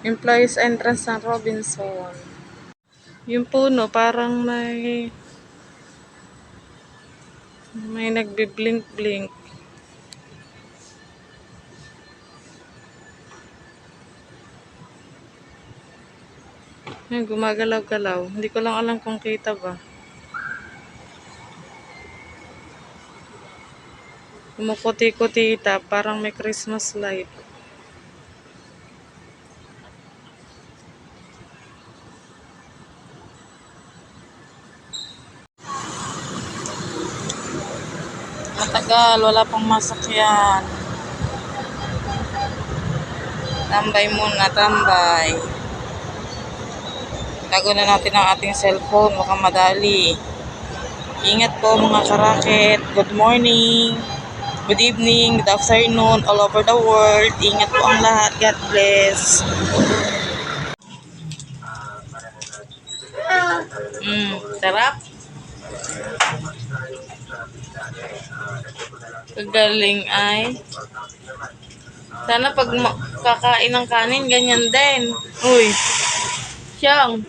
Employees entrance ng Robinson. Yung puno parang may nagbi-blink-blink. Yung gumagalaw-galaw. Hindi ko lang alam kung kita ba. Kumukuti-kutita, parang may Christmas light. Matagal, wala pang masakyan. Tambay muna, tambay. Tago na natin ang ating cellphone, mukhang madali. Ingat po mga karakit. Good morning, good evening, good afternoon, all over the world. Ingat po ang lahat. God bless. Sarap. Kagaling ay. Sana pag kakain ng kanin, ganyan din. Uy, siyang.